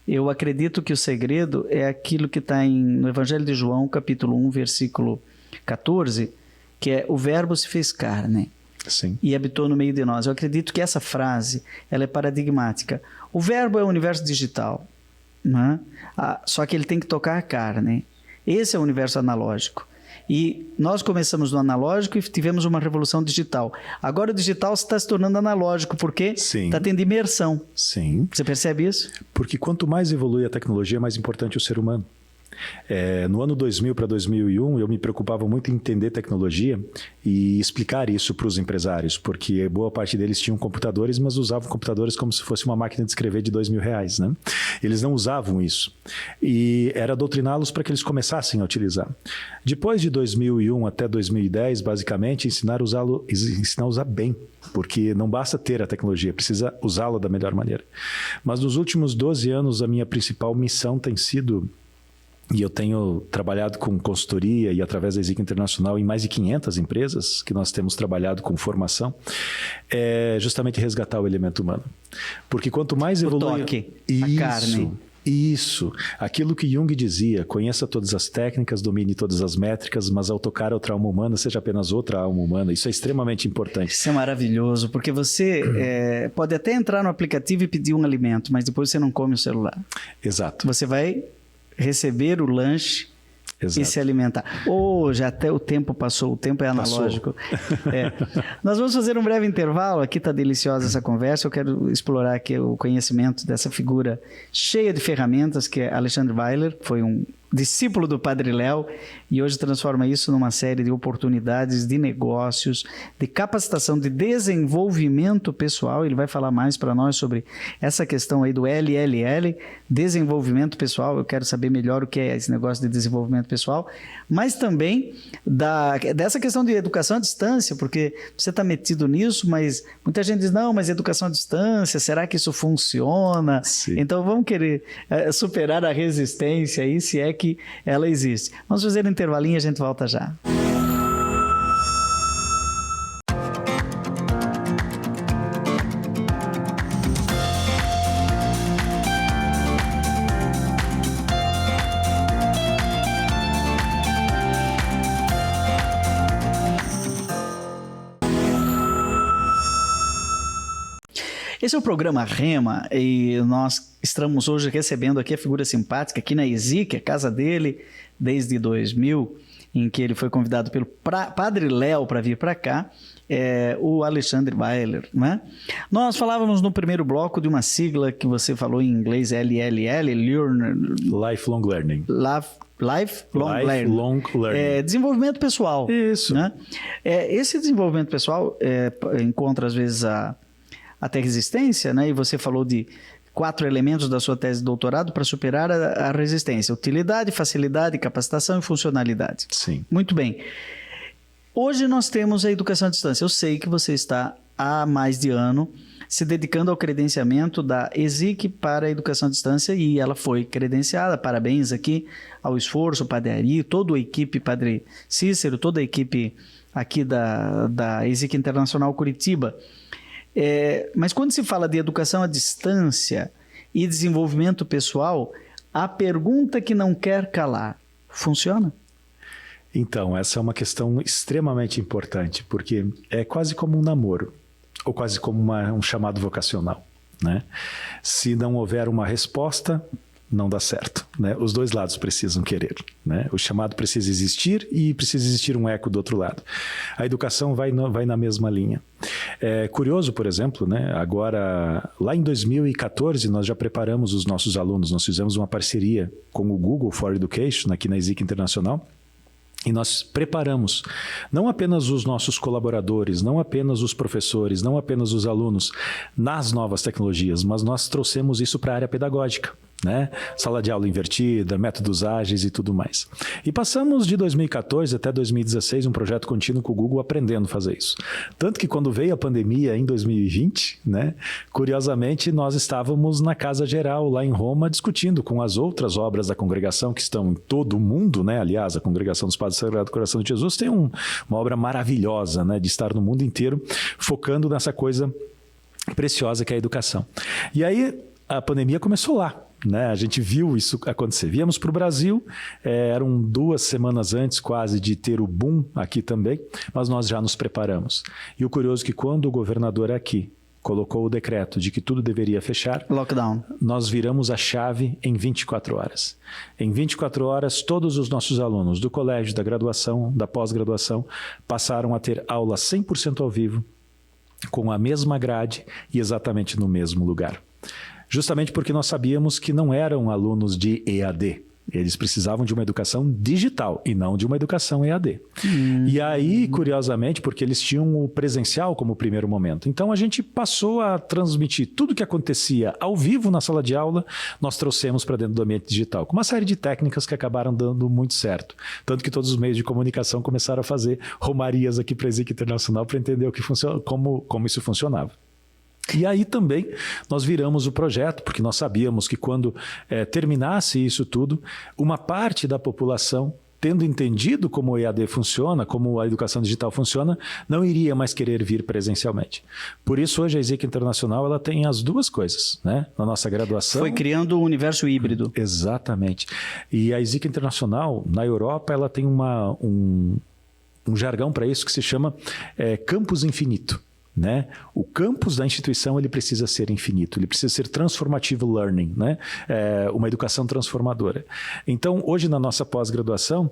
Eu acredito que o segredo é aquilo que está no Evangelho de João, capítulo 1, versículo 14, que é: o verbo se fez carne. Sim. E habitou no meio de nós. Eu acredito que essa frase ela é paradigmática. O verbo é o universo digital, né? Só que ele tem que tocar a carne. Esse é o universo analógico. E nós começamos no analógico e tivemos uma revolução digital. Agora o digital está se tornando analógico, porque está tendo imersão. Sim. Você percebe isso? Porque quanto mais evolui a tecnologia, mais importante o ser humano. No ano 2000 para 2001, eu me preocupava muito em entender tecnologia e explicar isso para os empresários, porque boa parte deles tinham computadores, mas usavam computadores como se fosse uma máquina de escrever de R$2.000, né? Eles não usavam isso. E era doutriná-los para que eles começassem a utilizar. Depois de 2001 até 2010, basicamente, ensinar a usar bem, porque não basta ter a tecnologia, precisa usá-la da melhor maneira. Mas nos últimos 12 anos, a minha principal missão tem sido... E eu tenho trabalhado com consultoria e através da ESIC Internacional em mais de 500 empresas que nós temos trabalhado com formação, é justamente resgatar o elemento humano. Porque quanto mais evolui... O toque, a carne. Isso. Aquilo que Jung dizia: conheça todas as técnicas, domine todas as métricas, mas ao tocar outra alma humana, seja apenas outra alma humana. Isso é extremamente importante. Isso é maravilhoso, porque você pode até entrar no aplicativo e pedir um alimento, mas depois você não come o celular. Exato. Você vai receber o lanche e se alimentar. Já até o tempo passou, o tempo é analógico. Nós vamos fazer um breve intervalo, aqui está deliciosa essa conversa, eu quero explorar aqui o conhecimento dessa figura cheia de ferramentas, que é Alexandre Weiler, foi um discípulo do Padre Léo, e hoje transforma isso numa série de oportunidades de negócios, de capacitação, de desenvolvimento pessoal. Ele vai falar mais para nós sobre essa questão aí do LLL, desenvolvimento pessoal. Eu quero saber melhor o que é esse negócio de desenvolvimento pessoal, mas também dessa questão de educação à distância, porque você está metido nisso, mas muita gente diz: não, mas educação à distância, será que isso funciona? Sim. Então vamos querer superar a resistência aí, se é que ela existe. Vamos fazer um intervalinho e a gente volta já. Esse é o programa Rema e nós estamos hoje recebendo aqui a figura simpática aqui na ESIC, a casa dele, desde 2000, em que ele foi convidado pelo Padre Léo para vir para cá, o Alexandre Weiler, né? Nós falávamos no primeiro bloco de uma sigla que você falou em inglês, LLL, Lifelong Learning. Lifelong Learning. Desenvolvimento pessoal. Isso. Né? Esse desenvolvimento pessoal encontra às vezes até resistência, né? E você falou de 4 elementos da sua tese de doutorado para superar a resistência: utilidade, facilidade, capacitação e funcionalidade. Sim. Muito bem. Hoje nós temos a educação à distância. Eu sei que você está há mais de ano se dedicando ao credenciamento da ESIC para a educação à distância e ela foi credenciada. Parabéns aqui ao esforço, Padre Ari, toda a equipe, Padre Cícero, toda a equipe aqui da ESIC Internacional Curitiba. Mas quando se fala de educação à distância e desenvolvimento pessoal, a pergunta que não quer calar: funciona? Então, essa é uma questão extremamente importante, porque é quase como um namoro, ou quase como um chamado vocacional, né? Se não houver uma resposta, não dá certo, né? Os dois lados precisam querer, né? O chamado precisa existir e precisa existir um eco do outro lado. A educação vai na mesma linha. É curioso, por exemplo, né? Agora, lá em 2014, nós já preparamos os nossos alunos, nós fizemos uma parceria com o Google for Education, aqui na ESIC Internacional, e nós preparamos não apenas os nossos colaboradores, não apenas os professores, não apenas os alunos nas novas tecnologias, mas nós trouxemos isso para a área pedagógica, né? Sala de aula invertida, métodos ágeis e tudo mais. E passamos de 2014 até 2016 um projeto contínuo com o Google aprendendo a fazer isso. Tanto que quando veio a pandemia em 2020, né, curiosamente nós estávamos na Casa Geral lá em Roma discutindo com as outras obras da congregação que estão em todo o mundo, né? Aliás, a Congregação dos Padres do Sagrado Coração de Jesus tem uma obra maravilhosa, né, de estar no mundo inteiro focando nessa coisa preciosa que é a educação. E aí a pandemia começou lá, né? A gente viu isso acontecer. Viemos para o Brasil, eram 2 semanas antes quase de ter o boom aqui também, mas nós já nos preparamos. E o curioso é que quando o governador aqui colocou o decreto de que tudo deveria fechar, lockdown, nós viramos a chave em 24 horas. Em 24 horas, todos os nossos alunos do colégio, da graduação, da pós-graduação, passaram a ter aula 100% ao vivo, com a mesma grade e exatamente no mesmo lugar. Justamente porque nós sabíamos que não eram alunos de EAD. Eles precisavam de uma educação digital e não de uma educação EAD. E aí, curiosamente, porque eles tinham o presencial como primeiro momento. Então, a gente passou a transmitir tudo o que acontecia ao vivo na sala de aula, nós trouxemos para dentro do ambiente digital, com uma série de técnicas que acabaram dando muito certo. Tanto que todos os meios de comunicação começaram a fazer romarias aqui para a ESIC Internacional para entender o que como isso funcionava. E aí também nós viramos o projeto, porque nós sabíamos que quando terminasse isso tudo, uma parte da população, tendo entendido como o EAD funciona, como a educação digital funciona, não iria mais querer vir presencialmente. Por isso, hoje a ESIC Internacional ela tem as duas coisas, né? Na nossa graduação... Foi criando um universo híbrido. Exatamente. E a ESIC Internacional, na Europa, ela tem um jargão para isso que se chama campus infinito. Né? O campus da instituição ele precisa ser infinito, ele precisa ser transformative learning, né? Uma educação transformadora. Então, hoje na nossa pós-graduação,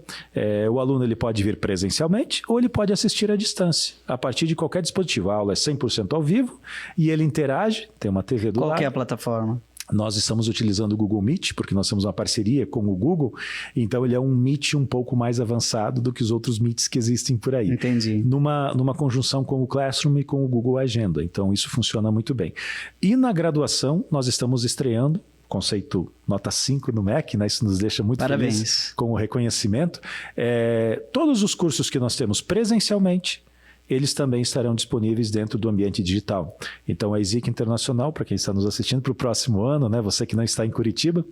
o aluno ele pode vir presencialmente ou ele pode assistir à distância, a partir de qualquer dispositivo. A aula é 100% ao vivo e ele interage, tem uma TV do lado. Qual que é a plataforma? Nós estamos utilizando o Google Meet, porque nós temos uma parceria com o Google, então ele é um Meet um pouco mais avançado do que os outros Meets que existem por aí. Entendi. Numa conjunção com o Classroom e com o Google Agenda, então isso funciona muito bem. E na graduação, nós estamos estreando, conceito nota 5 no MEC, né? Isso nos deixa muito felizes com o reconhecimento. Todos os cursos que nós temos presencialmente, eles também estarão disponíveis dentro do ambiente digital. Então, a ESIC Internacional, para quem está nos assistindo para o próximo ano, né, você que não está em Curitiba,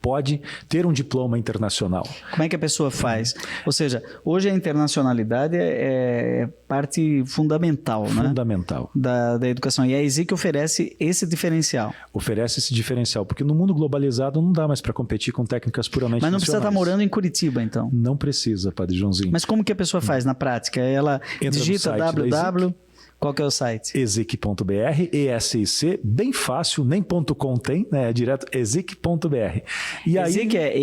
pode ter um diploma internacional. Como é que a pessoa faz? Ou seja, hoje a internacionalidade é parte fundamental, né? Fundamental. Da educação. E a ESIC oferece esse diferencial. Oferece esse diferencial, porque no mundo globalizado não dá mais para competir com técnicas puramente Mas não precisa estar morando em Curitiba, então? Não precisa, Padre Joãozinho. Mas como que a pessoa faz na prática? Ela digita www... Qual que é o site? ESIC.br, ESIC, bem fácil, nem .com tem, né? É direto ESIC.br. E ESIC é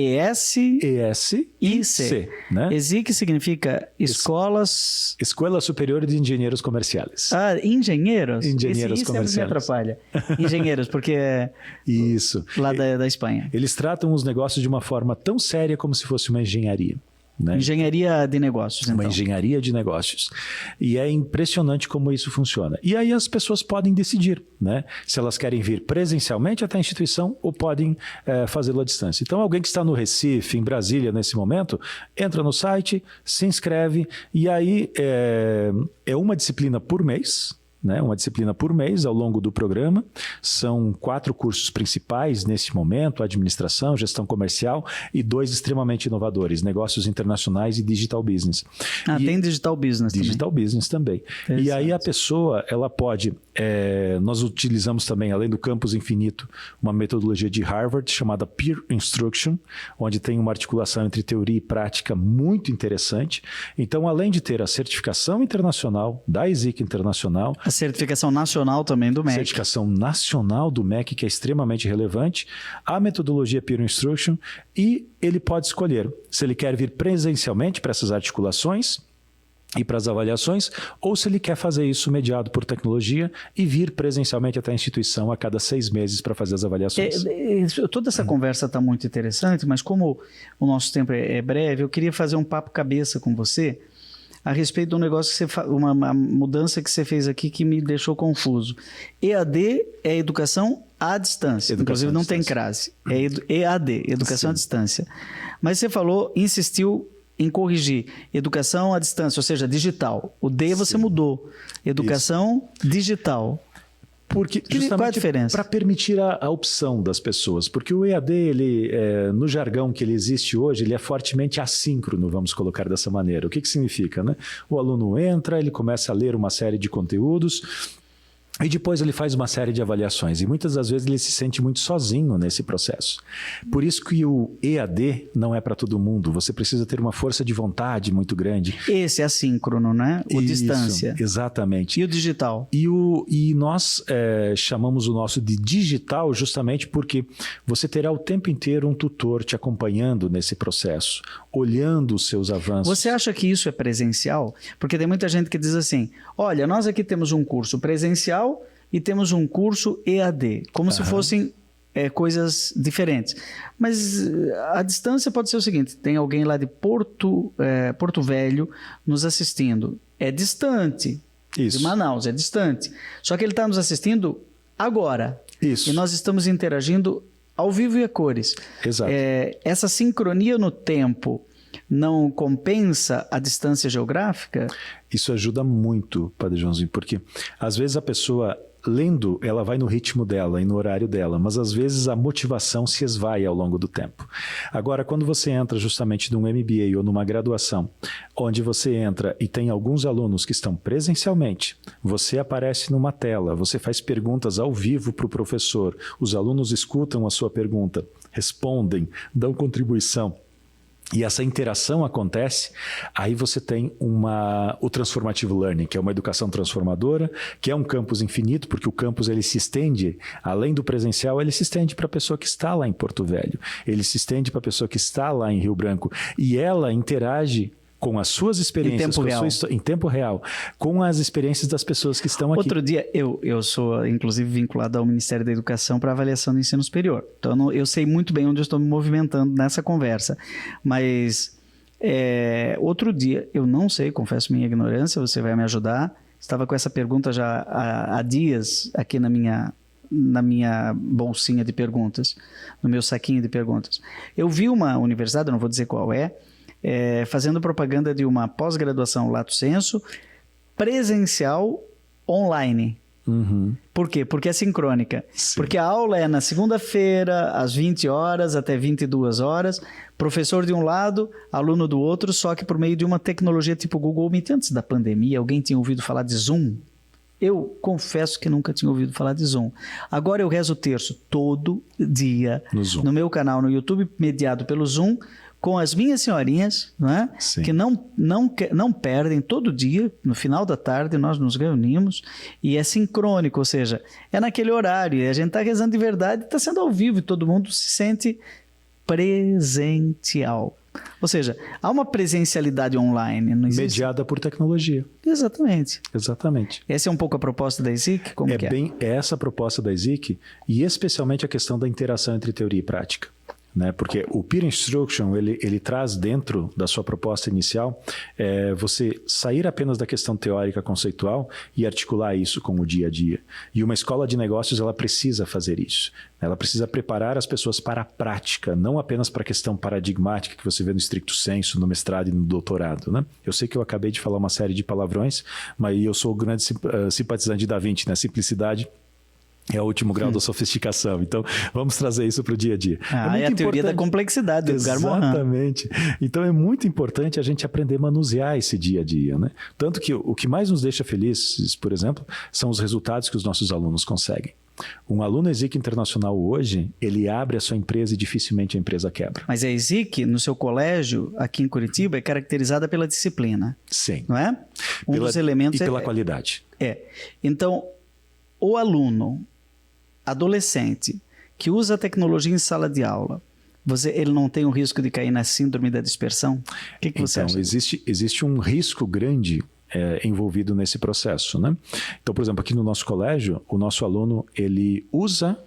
ESIC, né? ESIC significa Escolas Superior de Engenheiros Comerciais. Ah, engenheiros? Engenheiros comerciais. Isso me atrapalha. Engenheiros, porque é isso. Lá da Espanha. Eles tratam os negócios de uma forma tão séria como se fosse uma engenharia. né? Engenharia de negócios, então. Uma engenharia de negócios. E é impressionante como isso funciona. E aí as pessoas podem decidir, né? Se elas querem vir presencialmente até a instituição ou podem fazê-lo à distância. Então, alguém que está no Recife, em Brasília, nesse momento, entra no site, se inscreve e aí é uma disciplina por mês, né? Uma disciplina por mês ao longo do programa. São 4 cursos principais nesse momento: administração, gestão comercial e 2 extremamente inovadores: negócios internacionais e digital business. Tem digital business também. Digital business também. E aí a pessoa, ela pode... nós utilizamos também, além do campus infinito, uma metodologia de Harvard chamada Peer Instruction, onde tem uma articulação entre teoria e prática muito interessante. Então, além de ter a certificação internacional da ESIC Internacional, a certificação nacional também do MEC. Certificação nacional do MEC, que é extremamente relevante, a metodologia Peer Instruction, e ele pode escolher se ele quer vir presencialmente para essas articulações e para as avaliações, ou se ele quer fazer isso mediado por tecnologia e vir presencialmente até a instituição a cada 6 meses para fazer as avaliações. Toda essa conversa está muito interessante, mas como o nosso tempo é breve, eu queria fazer um papo cabeça com você a respeito de um negócio que uma mudança que você fez aqui que me deixou confuso. EAD é educação à distância. Inclusive não tem crase. É EAD, educação à distância. Mas você insistiu em corrigir educação à distância, ou seja, digital. O D você mudou. Educação digital. Porque qual é a diferença? Para permitir a opção das pessoas. Porque o EAD, no jargão que ele existe hoje, ele é fortemente assíncrono, vamos colocar dessa maneira. O que significa, né? O aluno entra, ele começa a ler uma série de conteúdos e depois ele faz uma série de avaliações. E muitas das vezes ele se sente muito sozinho nesse processo. Por isso que o EAD não é para todo mundo. Você precisa ter uma força de vontade muito grande. Esse é assíncrono, né? O distância. Exatamente. E o digital? E nós chamamos o nosso de digital justamente porque você terá o tempo inteiro um tutor te acompanhando nesse processo, olhando os seus avanços. Você acha que isso é presencial? Porque tem muita gente que diz assim, olha, nós aqui temos um curso presencial e temos um curso EAD, como se fossem coisas diferentes. Mas a distância pode ser o seguinte, tem alguém lá de Porto Velho nos assistindo. É distante. Isso. De Manaus, é distante. Só que ele está nos assistindo agora. Isso. E nós estamos interagindo ao vivo e a cores. Exato. Essa sincronia no tempo não compensa a distância geográfica? Isso ajuda muito, Padre Joãozinho, porque às vezes a pessoa lendo, ela vai no ritmo dela e no horário dela, mas às vezes a motivação se esvai ao longo do tempo. Agora, quando você entra justamente num MBA ou numa graduação, onde você entra e tem alguns alunos que estão presencialmente, você aparece numa tela, você faz perguntas ao vivo para o professor, os alunos escutam a sua pergunta, respondem, dão contribuição, e essa interação acontece, aí você tem o Transformative Learning, que é uma educação transformadora, que é um campus infinito, porque o campus ele se estende, além do presencial, ele se estende para a pessoa que está lá em Porto Velho, ele se estende para a pessoa que está lá em Rio Branco, e ela interage com as suas experiências, em tempo real, com as experiências das pessoas que estão aqui. Outro dia, eu sou, inclusive, vinculado ao Ministério da Educação para avaliação do ensino superior. Então, eu sei muito bem onde eu estou me movimentando nessa conversa. Mas, outro dia, eu não sei, confesso minha ignorância, você vai me ajudar. Estava com essa pergunta já há dias aqui na minha bolsinha de perguntas, no meu saquinho de perguntas. Eu vi uma universidade, eu não vou dizer qual fazendo propaganda de uma pós-graduação lato sensu presencial online. Uhum. Por quê? Porque é sincrônica. Sim. Porque a aula é na segunda-feira, às 20 horas até 22 horas, professor de um lado, aluno do outro, só que por meio de uma tecnologia tipo Google Meet. Antes da pandemia, alguém tinha ouvido falar de Zoom? Eu confesso que nunca tinha ouvido falar de Zoom. Agora eu rezo o terço todo dia no meu canal no YouTube, mediado pelo Zoom, com as minhas senhorinhas, não é? Que não perdem todo dia, no final da tarde, nós nos reunimos e é sincrônico, ou seja, é naquele horário, e a gente está rezando de verdade, está sendo ao vivo e todo mundo se sente presencial. Ou seja, há uma presencialidade online, não existe? Mediada por tecnologia. Exatamente. Exatamente. Essa é um pouco a proposta da ESIC? Bem essa a proposta da ESIC e especialmente a questão da interação entre teoria e prática. né? Porque o Peer Instruction, ele traz dentro da sua proposta inicial você sair apenas da questão teórica conceitual e articular isso com o dia a dia. E uma escola de negócios, ela precisa fazer isso. Ela precisa preparar as pessoas para a prática, não apenas para a questão paradigmática que você vê no stricto sensu, no mestrado e no doutorado, né? Eu sei que eu acabei de falar uma série de palavrões, mas eu sou o grande simpatizante de Da Vinci, né? Simplicidade é o último grau da sofisticação. Então, vamos trazer isso para o dia a dia. É a teoria da complexidade do Edgar Morin. Exatamente. Então, é muito importante a gente aprender a manusear esse dia a dia, né? Tanto que o que mais nos deixa felizes, por exemplo, são os resultados que os nossos alunos conseguem. Um aluno ESIC internacional hoje, ele abre a sua empresa e dificilmente a empresa quebra. Mas a ESIC, no seu colégio, aqui em Curitiba, é caracterizada pela disciplina. Sim. Não é? Dos elementos e pela qualidade. Então, o aluno adolescente que usa a tecnologia em sala de aula, ele não tem o risco de cair na síndrome da dispersão? O que você acha? Existe um risco grande envolvido nesse processo, né? Então, por exemplo, aqui no nosso colégio, o nosso aluno, ele usa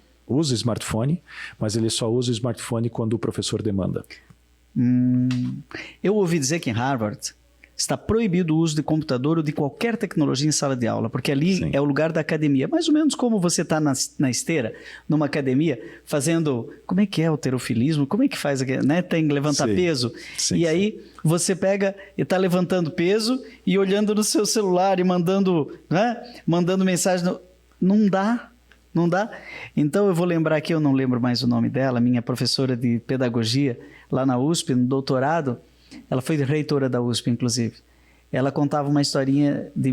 smartphone, mas ele só usa o smartphone quando o professor demanda. Eu ouvi dizer que em Harvard está proibido o uso de computador ou de qualquer tecnologia em sala de aula, porque ali Sim. é o lugar da academia. Mais ou menos como você está na esteira, numa academia, fazendo... Como é que é o halterofilismo? Como é que faz? Né? Tem que levantar peso. Sim, e aí você pega e está levantando peso e olhando no seu celular e mandando mensagem. Não dá. Não dá? Então eu vou lembrar aqui, eu não lembro mais o nome dela, minha professora de pedagogia lá na USP, no doutorado. Ela foi reitora da USP, inclusive. Ela contava uma historinha de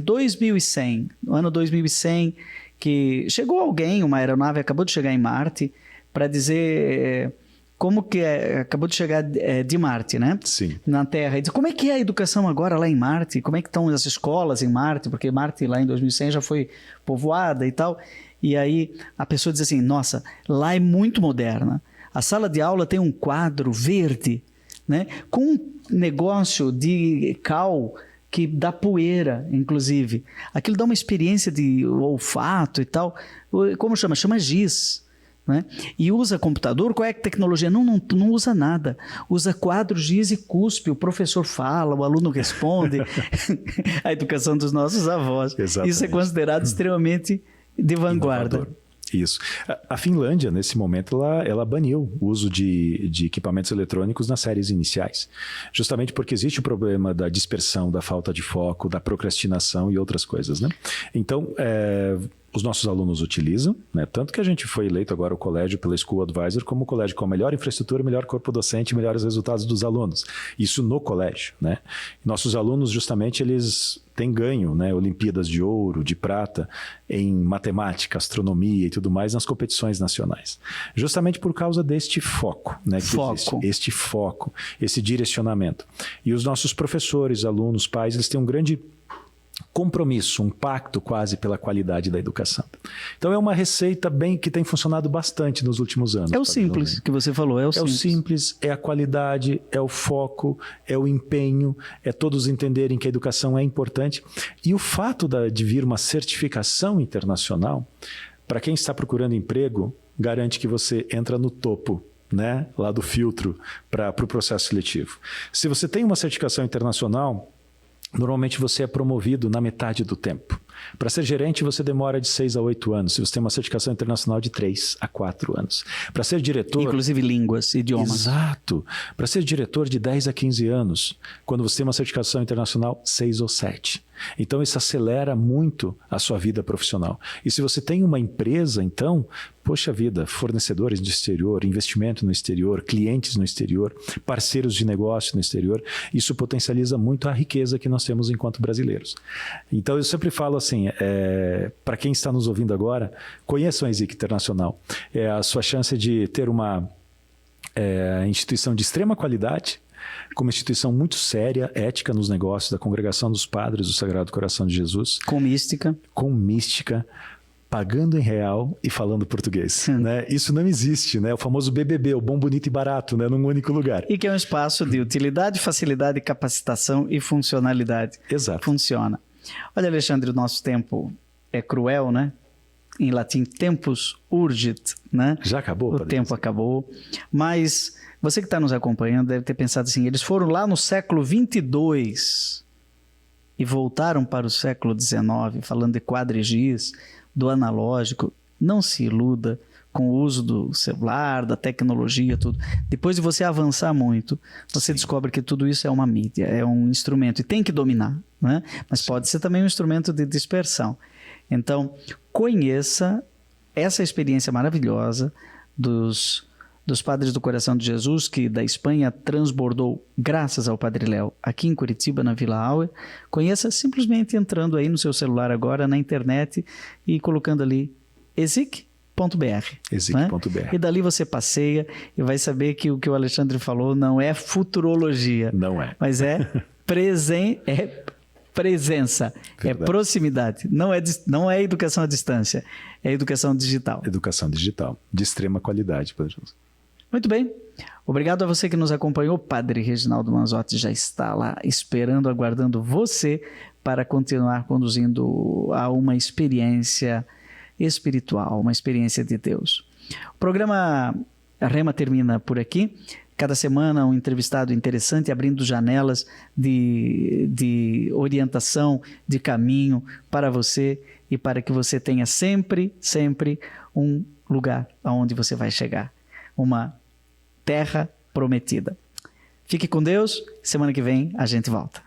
2100, no ano 2100, que chegou alguém, uma aeronave acabou de chegar em Marte, para dizer como que acabou de chegar de Marte, né? Sim. Na Terra. E diz, como é que é a educação agora lá em Marte? Como é que estão as escolas em Marte? Porque Marte lá em 2100 já foi povoada e tal. E aí a pessoa diz assim, nossa, lá é muito moderna. A sala de aula tem um quadro verde, né? Com um negócio de cal que dá poeira, inclusive. Aquilo dá uma experiência de olfato e tal. Como chama? Chama giz. Né? E usa computador. Qual é a tecnologia? Não usa nada. Usa quadro, giz e cuspe. O professor fala, o aluno responde. A educação dos nossos avós. Exatamente. Isso é considerado extremamente de vanguarda. Inovador. Isso. A Finlândia, nesse momento, ela baniu o uso de equipamentos eletrônicos nas séries iniciais, justamente porque existe o problema da dispersão, da falta de foco, da procrastinação e outras coisas, né? Então, os nossos alunos utilizam, né? Tanto que a gente foi eleito agora o colégio pela School Advisor como o colégio com a melhor infraestrutura, melhor corpo docente e melhores resultados dos alunos. Isso no colégio, né? Nossos alunos, justamente, eles têm ganho, né? Olimpíadas de ouro, de prata, em matemática, astronomia e tudo mais nas competições nacionais. Justamente por causa deste foco, né? Este foco, esse direcionamento. E os nossos professores, alunos, pais, eles têm um grande compromisso, um pacto quase pela qualidade da educação. Então é uma receita que tem funcionado bastante nos últimos anos. É o simples que você falou, é o simples. É o simples, é a qualidade, é o foco, é o empenho, é todos entenderem que a educação é importante. E o fato de vir uma certificação internacional, para quem está procurando emprego, garante que você entra no topo, né, lá do filtro para o processo seletivo. Se você tem uma certificação internacional, normalmente você é promovido na metade do tempo. Para ser gerente, você demora de 6 a 8 anos. Se você tem uma certificação internacional de 3 a 4 anos. Para ser diretor... Inclusive línguas, idiomas. Exato. Para ser diretor, de 10 a 15 anos. Quando você tem uma certificação internacional, 6 ou 7. Então, isso acelera muito a sua vida profissional. E se você tem uma empresa, então, poxa vida, fornecedores no exterior, investimento no exterior, clientes no exterior, parceiros de negócio no exterior, isso potencializa muito a riqueza que nós temos enquanto brasileiros. Então, eu sempre falo assim, para quem está nos ouvindo agora, conheçam a ESIC Internacional. É a sua chance de ter uma instituição de extrema qualidade, como instituição muito séria, ética nos negócios, da Congregação dos Padres do Sagrado Coração de Jesus. Com mística, pagando em real e falando português. Né? Isso não existe, né? O famoso BBB, o bom, bonito e barato, né? Num único lugar. E que é um espaço de utilidade, facilidade, capacitação e funcionalidade. Exato. Funciona. Olha, Alexandre, o nosso tempo é cruel, né? em latim, tempus urgit, né? Já acabou? O tempo acabou. Mas você que está nos acompanhando deve ter pensado assim, eles foram lá no século 22 e voltaram para o século 19, falando de quadrigis, do analógico. Não se iluda com o uso do celular, da tecnologia, tudo. Depois de você avançar muito, você descobre que tudo isso é uma mídia, é um instrumento e tem que dominar, né? Mas pode ser também um instrumento de dispersão. Então, conheça essa experiência maravilhosa dos Padres do Coração de Jesus, que da Espanha transbordou graças ao Padre Léo aqui em Curitiba, na Vila Auer. Conheça simplesmente entrando aí no seu celular agora, na internet, e colocando ali ESIC.br. ESIC.br. Né? E dali você passeia e vai saber que o que o Alexandre falou não é futurologia. Não é. Mas é presença, verdade. É proximidade, não é educação à distância, é educação digital. Educação digital, de extrema qualidade, Padre Joãozinho. Muito bem, obrigado a você que nos acompanhou. O Padre Reginaldo Manzotti já está lá esperando, aguardando você para continuar conduzindo a uma experiência espiritual, uma experiência de Deus. O programa Rema termina por aqui. Cada semana um entrevistado interessante, abrindo janelas de orientação, de caminho para você e para que você tenha sempre, sempre um lugar aonde você vai chegar. Uma terra prometida. Fique com Deus. Semana que vem a gente volta.